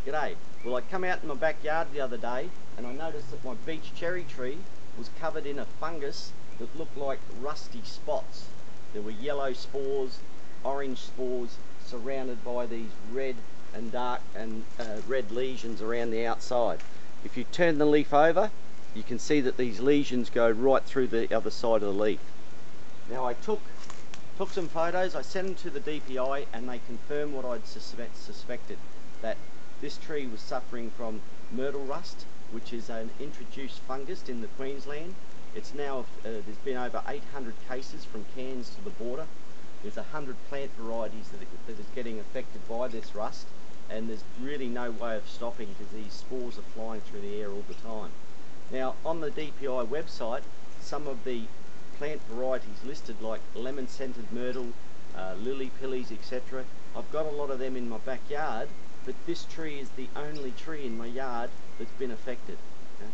G'day. Well, I come out in my backyard the other day and I noticed that my beech cherry tree was covered in a fungus that looked like rusty spots. There were yellow spores, orange spores, surrounded by these red and dark and red lesions around the outside. If you turn the leaf over, you can see that these lesions go right through the other side of the leaf. Now I took some photos, I sent them to the DPI and they confirmed what I'd suspected, that this tree was suffering from Myrtle Rust, which is an introduced fungus in the Queensland. It's now, there's been over 800 cases from Cairns to the border. There's 100 plant varieties that is getting affected by this rust, and there's really no way of stopping because these spores are flying through the air all the time. Now on the DPI website, some of the plant varieties listed like lemon scented myrtle, lily pillies, etc. I've got a lot of them in my backyard, but this tree is the only tree in my yard that's been affected. Okay?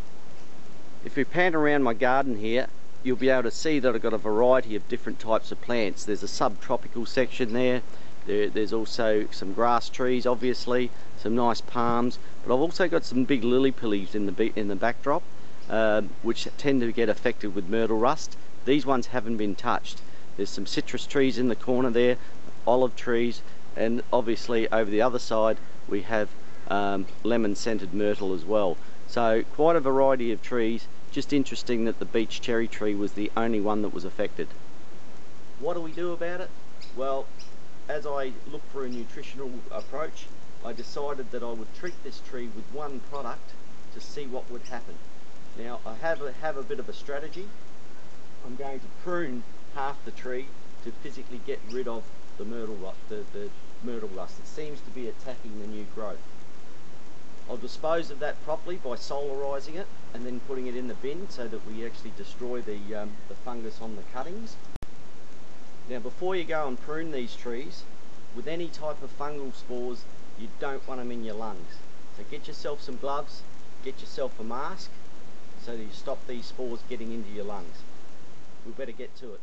If you pan around my garden here, you'll be able to see that I've got a variety of different types of plants. There's a subtropical section there. There's also some grass trees, obviously, some nice palms, but I've also got some big lily pillies in the backdrop, which tend to get affected with myrtle rust. These ones haven't been touched. There's some citrus trees in the corner there, olive trees, and obviously over the other side we have lemon scented myrtle as well. So quite a variety of trees. Just interesting that the beech cherry tree was the only one that was affected. What do we do about it? Well, as I look for a nutritional approach, I decided that I would treat this tree with one product to see what would happen. Now I have a bit of a strategy. I'm going to prune half the tree to physically get rid of the myrtle rust. It seems to be attacking the new growth. I'll dispose of that properly by solarizing it and then putting it in the bin so that we actually destroy the fungus on the cuttings. Now before you go and prune these trees, with any type of fungal spores, you don't want them in your lungs. So get yourself some gloves, get yourself a mask so that you stop these spores getting into your lungs. We better get to it.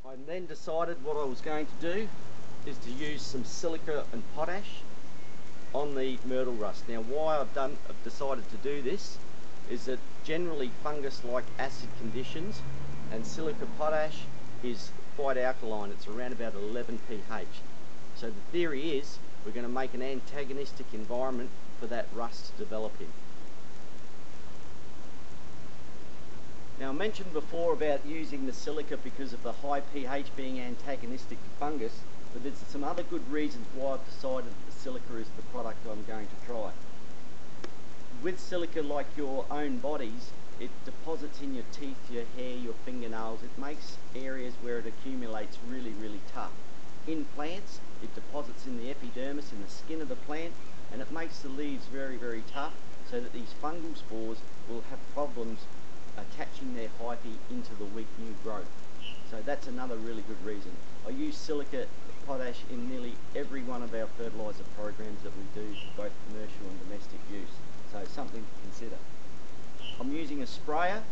I then decided what I was going to do is to use some silica and potash on the myrtle rust. Now why I've decided to do this is that generally fungus like acid conditions, and silica potash is quite alkaline. It's around about 11 pH. So the theory is we're going to make an antagonistic environment for that rust to develop in. Now I mentioned before about using the silica because of the high pH being antagonistic to fungus, but there's some other good reasons why I've decided that the silica is the product I'm going to try. With silica, like your own bodies, it deposits in your teeth, your hair, your fingernails. It makes areas where it accumulates really, really tough. In plants, it deposits in the epidermis, in the skin of the plant, and it makes the leaves very, very tough so that these fungal spores will have problems attaching their hyphae into the weak new growth. So that's another really good reason. I use silica potash in nearly every one of our fertiliser programs that we do for both commercial and domestic use. So something to consider. I'm using a sprayer.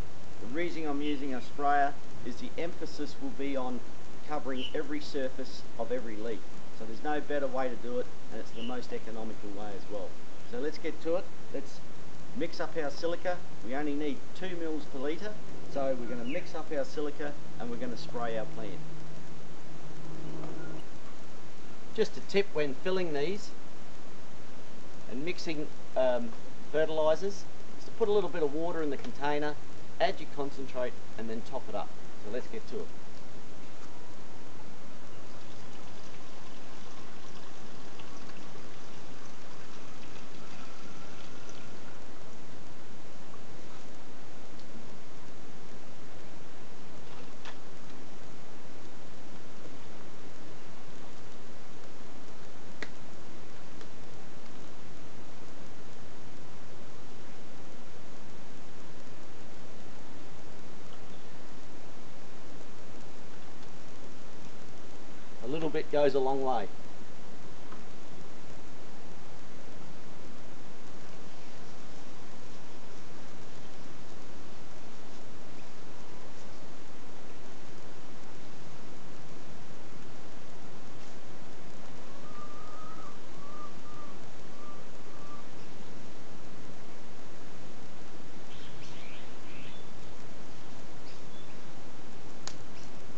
The reason I'm using a sprayer is the emphasis will be on covering every surface of every leaf. So there's no better way to do it, and it's the most economical way as well. So let's get to it. Let's mix up our silica. We only need 2 mils per litre, so we're going to mix up our silica and we're going to spray our plant. Just a tip when filling these and mixing fertilisers is to put a little bit of water in the container, add your concentrate and then top it up. So let's get to it. goes a long way.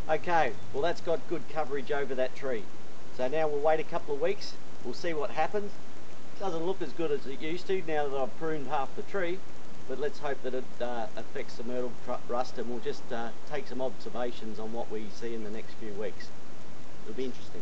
Okay, well that's got good coverage over that tree. So now we'll wait a couple of weeks, we'll see what happens. Doesn't look as good as it used to now that I've pruned half the tree, but let's hope that it affects the myrtle rust, and we'll just take some observations on what we see in the next few weeks. It'll be interesting.